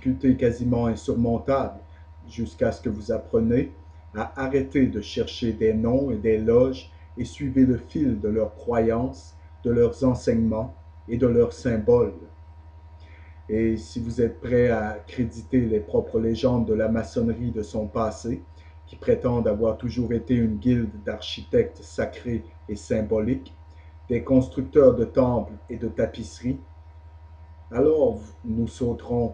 difficultés quasiment insurmontables, jusqu'à ce que vous appreniez à arrêter de chercher des noms et des loges et suivez le fil de leurs croyances, de leurs enseignements et de leurs symboles. Et si vous êtes prêt à créditer les propres légendes de la maçonnerie de son passé, qui prétendent avoir toujours été une guilde d'architectes sacrés et symboliques, des constructeurs de temples et de tapisseries, alors nous sauterons,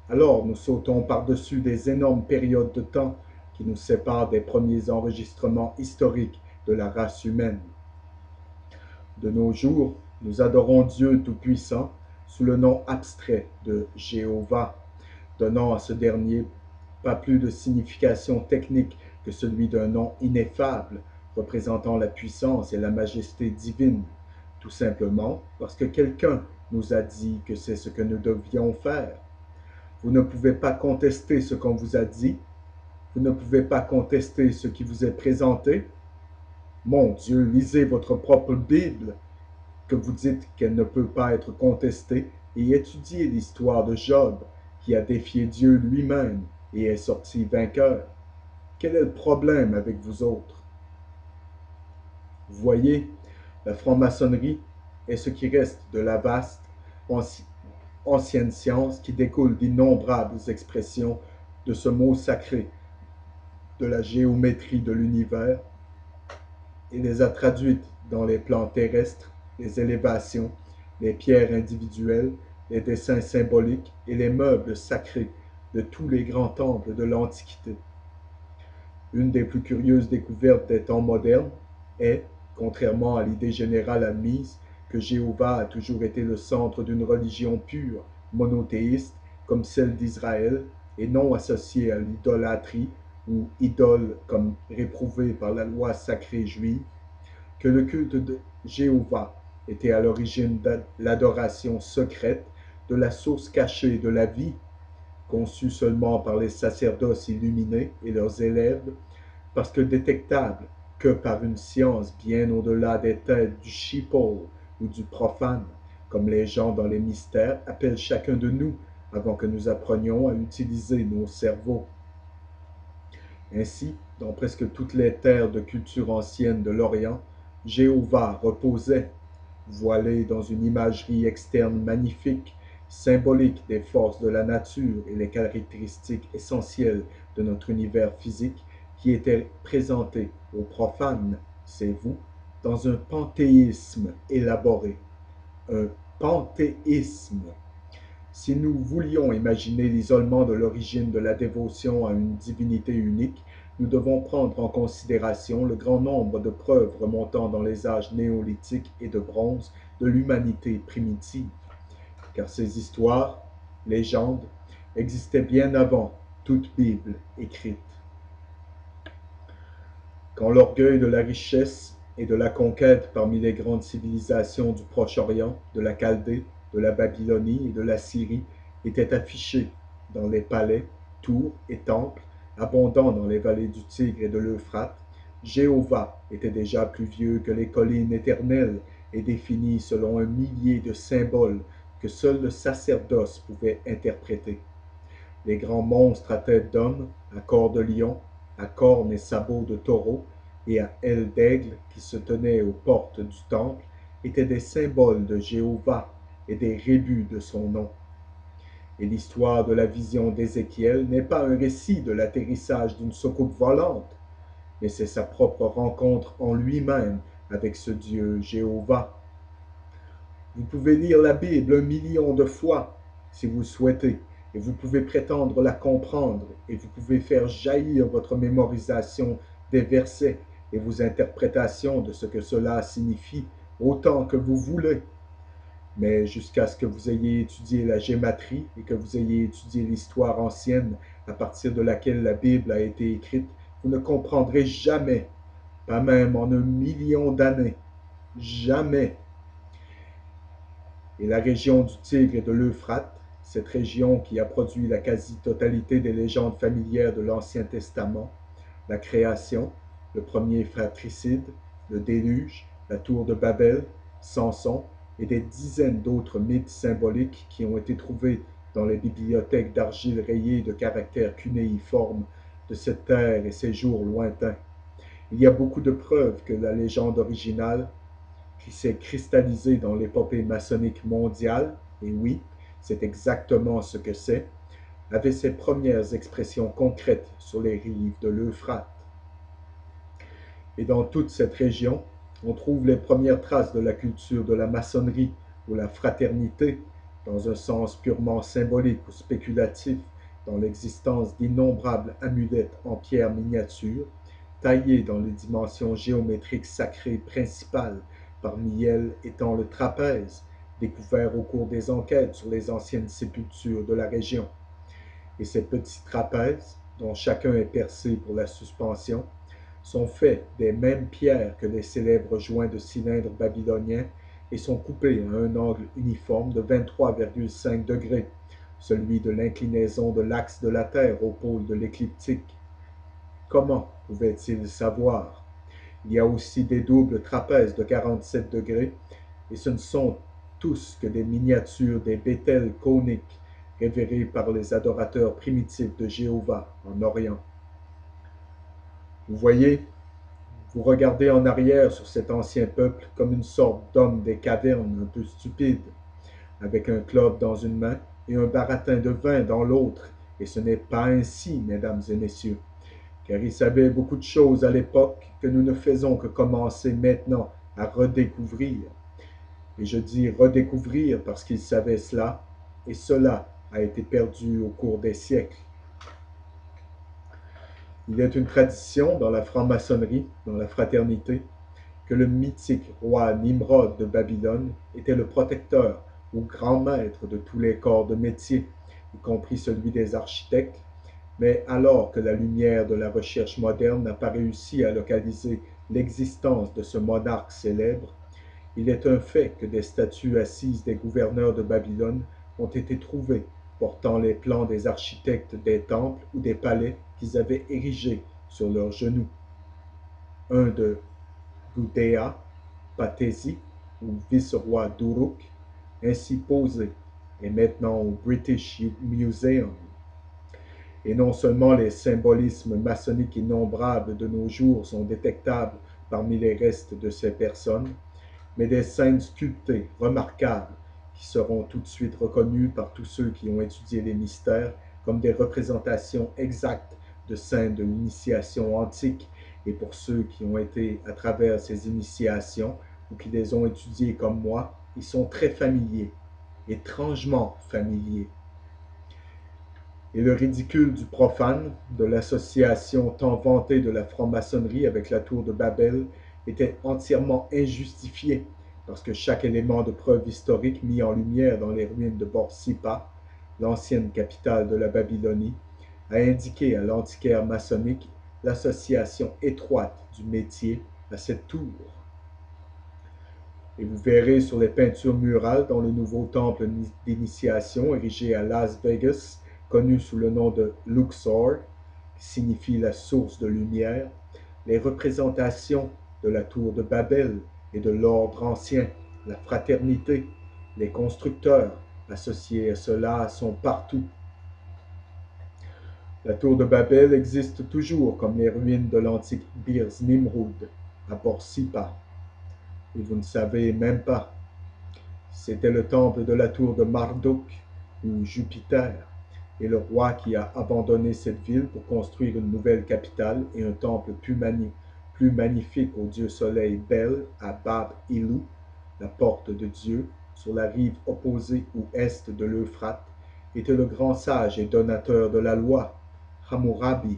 alors nous sautons par-dessus des énormes périodes de temps qui nous séparent des premiers enregistrements historiques de la race humaine. De nos jours, nous adorons Dieu Tout-Puissant sous le nom abstrait de Jéhovah, donnant à ce dernier pas plus de signification technique que celui d'un nom ineffable représentant la puissance et la majesté divine, tout simplement parce que quelqu'un nous a dit que c'est ce que nous devions faire. Vous ne pouvez pas contester ce qu'on vous a dit, vous ne pouvez pas contester ce qui vous est présenté. Mon Dieu, lisez votre propre Bible, que vous dites qu'elle ne peut pas être contestée, et étudiez l'histoire de Job, qui a défié Dieu lui-même et est sorti vainqueur. Quel est le problème avec vous autres? Vous voyez, la franc-maçonnerie est ce qui reste de la vaste ancienne science qui découle d'innombrables expressions de ce mot sacré, de la géométrie de l'univers, et les a traduites dans les plans terrestres, les élévations, les pierres individuelles, les dessins symboliques et les meubles sacrés de tous les grands temples de l'Antiquité. Une des plus curieuses découvertes des temps modernes est, contrairement à l'idée générale admise, que Jéhovah a toujours été le centre d'une religion pure, monothéiste, comme celle d'Israël, et non associée à l'idolâtrie ou idole comme réprouvée par la loi sacrée juive, que le culte de Jéhovah était à l'origine de l'adoration secrète de la source cachée de la vie, conçue seulement par les sacerdoces illuminés et leurs élèves, parce que détectable que par une science bien au-delà des têtes du sheeple ou du profane, comme les gens dans les mystères appellent chacun de nous avant que nous apprenions à utiliser nos cerveaux. Ainsi, dans presque toutes les terres de culture ancienne de l'Orient, Jéhovah reposait, voilé dans une imagerie externe magnifique, symbolique des forces de la nature et les caractéristiques essentielles de notre univers physique, qui était présenté aux profanes, c'est vous, dans un panthéisme élaboré. Un panthéisme. Si nous voulions imaginer l'isolement de l'origine de la dévotion à une divinité unique, nous devons prendre en considération le grand nombre de preuves remontant dans les âges néolithiques et de bronze de l'humanité primitive, car ces histoires, légendes, existaient bien avant toute Bible écrite. Quand l'orgueil de la richesse et de la conquête parmi les grandes civilisations du Proche-Orient, de la Chaldée, de la Babylonie et de la Syrie était affiché dans les palais, tours et temples, abondant dans les vallées du Tigre et de l'Euphrate, Jéhovah était déjà plus vieux que les collines éternelles et défini selon un millier de symboles que seul le sacerdoce pouvait interpréter. Les grands monstres à tête d'homme, à corps de lion, à cornes et sabots de taureau, et à ailes d'aigle qui se tenaient aux portes du temple, étaient des symboles de Jéhovah et des rébus de son nom. Et l'histoire de la vision d'Ézéchiel n'est pas un récit de l'atterrissage d'une soucoupe volante, mais c'est sa propre rencontre en lui-même avec ce Dieu Jéhovah. Vous pouvez lire la Bible 1 million de fois si vous souhaitez, et vous pouvez prétendre la comprendre, et vous pouvez faire jaillir votre mémorisation des versets et vos interprétations de ce que cela signifie autant que vous voulez. Mais jusqu'à ce que vous ayez étudié la gématrie et que vous ayez étudié l'histoire ancienne à partir de laquelle la Bible a été écrite, vous ne comprendrez jamais, pas même en 1 million d'années, jamais. Et la région du Tigre et de l'Euphrate, cette région qui a produit la quasi-totalité des légendes familières de l'Ancien Testament, la création, le premier fratricide, le déluge, la tour de Babel, Samson et des dizaines d'autres mythes symboliques qui ont été trouvés dans les bibliothèques d'argile rayées de caractères cunéiformes de cette terre et ses jours lointains. Il y a beaucoup de preuves que la légende originale, qui s'est cristallisée dans l'épopée maçonnique mondiale, et oui, c'est exactement ce que c'est, avait ses premières expressions concrètes sur les rives de l'Euphrate. Et dans toute cette région, on trouve les premières traces de la culture de la maçonnerie ou la fraternité, dans un sens purement symbolique ou spéculatif, dans l'existence d'innombrables amulettes en pierre miniature, taillées dans les dimensions géométriques sacrées principales, parmi elles étant le trapèze, découvert au cours des enquêtes sur les anciennes sépultures de la région. Et ces petits trapèzes, dont chacun est percé pour la suspension, sont faits des mêmes pierres que les célèbres joints de cylindres babyloniens et sont coupés à un angle uniforme de 23,5 degrés, celui de l'inclinaison de l'axe de la Terre au pôle de l'écliptique. Comment pouvaient-ils savoir? Il y a aussi des doubles trapèzes de 47 degrés, et ce ne sont tous que des miniatures des Béthel côniques révérés par les adorateurs primitifs de Jéhovah en Orient. Vous voyez, vous regardez en arrière sur cet ancien peuple comme une sorte d'homme des cavernes un peu stupide, avec un club dans une main et un baratin de vin dans l'autre, et ce n'est pas ainsi, mesdames et messieurs, car il savait beaucoup de choses à l'époque que nous ne faisons que commencer maintenant à redécouvrir. Et je dis redécouvrir parce qu'il savait cela, et cela a été perdu au cours des siècles. Il est une tradition dans la franc-maçonnerie, dans la fraternité, que le mythique roi Nimrod de Babylone était le protecteur ou grand maître de tous les corps de métier, y compris celui des architectes, mais alors que la lumière de la recherche moderne n'a pas réussi à localiser l'existence de ce monarque célèbre, il est un fait que des statues assises des gouverneurs de Babylone ont été trouvées portant les plans des architectes des temples ou des palais qu'ils avaient érigés sur leurs genoux. Un de Gudea, Patesi ou vice-roi d'Uruk, ainsi posé, est maintenant au British Museum. Et non seulement les symbolismes maçonniques innombrables de nos jours sont détectables parmi les restes de ces personnes, mais des scènes sculptées remarquables qui seront tout de suite reconnues par tous ceux qui ont étudié les mystères comme des représentations exactes de scènes de l'initiation antique, et pour ceux qui ont été à travers ces initiations ou qui les ont étudiées comme moi, ils sont très familiers, étrangement familiers. Et le ridicule du profane, de l'association tant vantée de la franc-maçonnerie avec la tour de Babel, était entièrement injustifié, parce que chaque élément de preuve historique mis en lumière dans les ruines de Borsippa, l'ancienne capitale de la Babylonie, a indiqué à l'antiquaire maçonnique l'association étroite du métier à cette tour. Et vous verrez sur les peintures murales dans le nouveau temple d'initiation érigé à Las Vegas, connu sous le nom de Luxor, qui signifie la source de lumière, les représentations de la tour de Babel et de l'ordre ancien, la fraternité, les constructeurs associés à cela sont partout. La tour de Babel existe toujours comme les ruines de l'antique Bir Nimrud à Borsippa. Et vous ne savez même pas. C'était le temple de la tour de Marduk ou Jupiter, et le roi qui a abandonné cette ville pour construire une nouvelle capitale et un temple plus magnifique au dieu soleil Bel à Bab-Ilou, la porte de Dieu, sur la rive opposée ou est de l'Euphrate, était le grand sage et donateur de la loi, Hammurabi,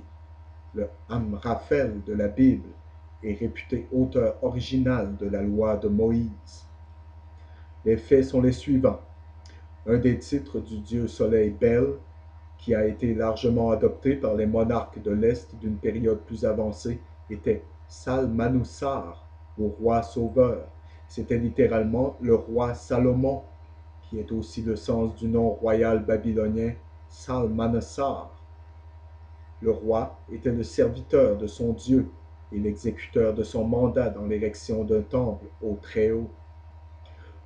le Amraphel de la Bible, et réputé auteur original de la loi de Moïse. Les faits sont les suivants. Un des titres du dieu soleil Bel, qui a été largement adopté par les monarques de l'Est d'une période plus avancée, était Salmanoussar, au roi sauveur. C'était littéralement le roi Salomon, qui est aussi le sens du nom royal babylonien Salmanasar. Le roi était le serviteur de son Dieu et l'exécuteur de son mandat dans l'érection d'un temple au Très-Haut.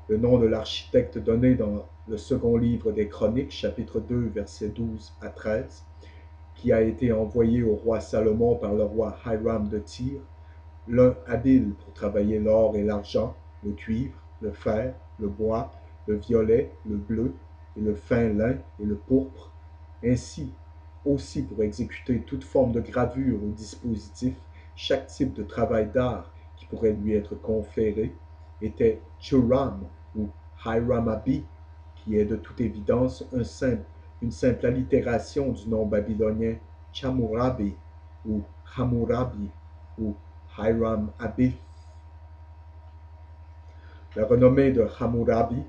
Le nom de l'architecte donné dans le second livre des Chroniques, chapitre 2, versets 12 à 13, qui a été envoyé au roi Salomon par le roi Hiram de Tyr, l'un habile pour travailler l'or et l'argent, le cuivre, le fer, le bois, le violet, le bleu, et le fin lin et le pourpre, ainsi aussi pour exécuter toute forme de gravure ou dispositif, chaque type de travail d'art qui pourrait lui être conféré, était Churam ou Hiram-Abi, qui est de toute évidence une simple allitération du nom babylonien Chamurabi ou Hammurabi ou Hiram-Abi. La renommée de Hammurabi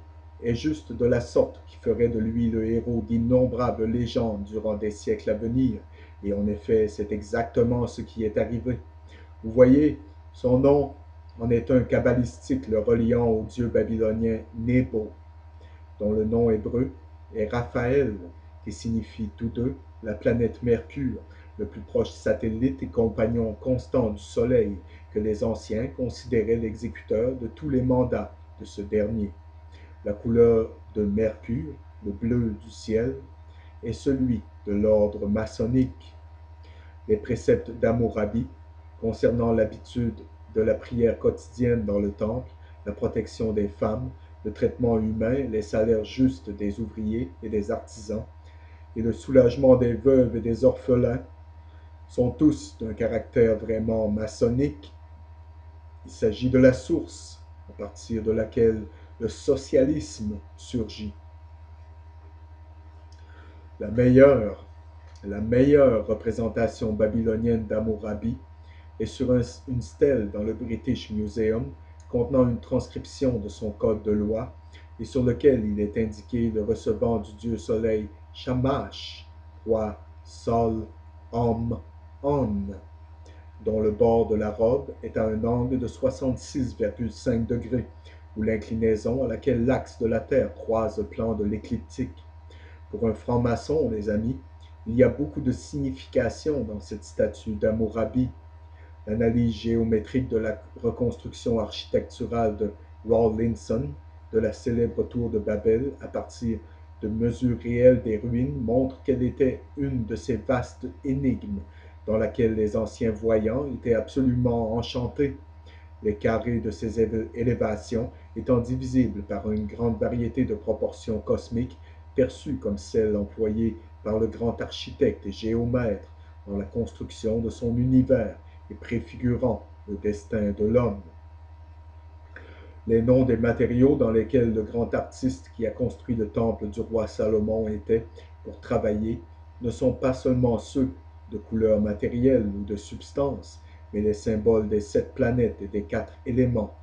est juste de la sorte qui ferait de lui le héros d'innombrables légendes durant des siècles à venir, et en effet, c'est exactement ce qui est arrivé. Vous voyez, son nom en est un kabbalistique le reliant au dieu babylonien Nebo, dont le nom hébreu est Raphaël, qui signifie tous deux la planète Mercure, le plus proche satellite et compagnon constant du Soleil, que les anciens considéraient l'exécuteur de tous les mandats de ce dernier. La couleur de Mercure, le bleu du ciel, est celui de l'ordre maçonnique. Les préceptes d'Hammurabi concernant l'habitude de la prière quotidienne dans le temple, la protection des femmes, le traitement humain, les salaires justes des ouvriers et des artisans, et le soulagement des veuves et des orphelins sont tous d'un caractère vraiment maçonnique. Il s'agit de la source à partir de laquelle le socialisme surgit. La meilleure, la meilleure représentation babylonienne d'Hammurabi est sur une stèle dans le British Museum contenant une transcription de son code de loi et sur lequel il est indiqué le recevant du dieu soleil Shamash, roi Sol, Om, On, dont le bord de la robe est à un angle de 66,5 degrés, ou l'inclinaison à laquelle l'axe de la Terre croise le plan de l'écliptique. Pour un franc-maçon, les amis, il y a beaucoup de signification dans cette statue d'Hammurabi. L'analyse géométrique de la reconstruction architecturale de Rawlinson de la célèbre tour de Babel à partir de mesures réelles des ruines montre qu'elle était une de ces vastes énigmes dans laquelle les anciens voyants étaient absolument enchantés, les carrés de ces élévations étant divisibles par une grande variété de proportions cosmiques perçues comme celles employées par le grand architecte et géomètre dans la construction de son univers et préfigurant le destin de l'homme. Les noms des matériaux dans lesquels le grand artiste qui a construit le temple du roi Salomon était pour travailler ne sont pas seulement ceux de couleur matérielle ou de substance, mais les symboles des 7 planètes et des 4 éléments,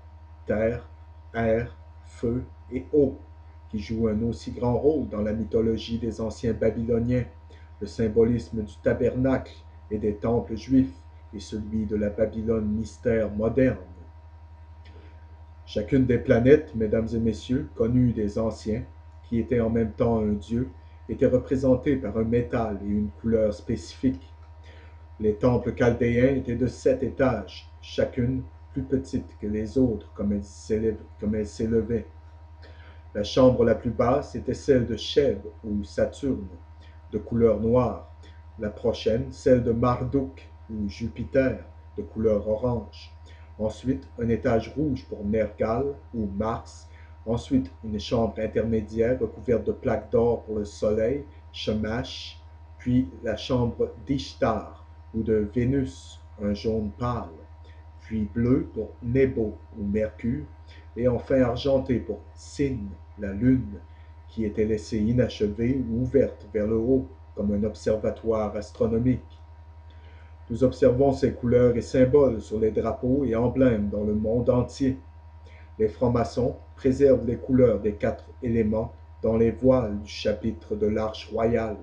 terre, air, feu et eau, qui jouent un aussi grand rôle dans la mythologie des anciens Babyloniens, le symbolisme du tabernacle et des temples juifs et celui de la Babylone mystère moderne. Chacune des planètes, mesdames et messieurs, connues des anciens, qui étaient en même temps un dieu, était représentée par un métal et une couleur spécifique. Les temples chaldéens étaient de 7 étages, chacune plus petite que les autres comme elles s'élevaient. La chambre la plus basse était celle de Cheb ou Saturne, de couleur noire. La prochaine, celle de Marduk ou Jupiter, de couleur orange. Ensuite, un étage rouge pour Nergal ou Mars. Ensuite, une chambre intermédiaire recouverte de plaques d'or pour le Soleil, Shamash. Puis la chambre d'Ishtar ou de Vénus, un jaune pâle. Puis bleu pour Nebo ou Mercure. Et enfin argenté pour Sin, la Lune, qui était laissée inachevée ou ouverte vers le haut comme un observatoire astronomique. Nous observons ces couleurs et symboles sur les drapeaux et emblèmes dans le monde entier. Les francs-maçons préservent les couleurs des 4 éléments dans les voiles du chapitre de l'Arche royale.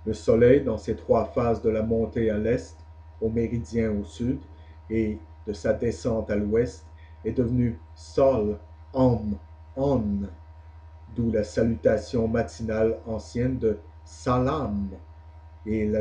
Le Soleil, dans ses 3 phases de la montée à l'est, au méridien au sud, et de sa descente à l'ouest, est devenu Sol, Om, On, d'où la salutation matinale ancienne de Salam et la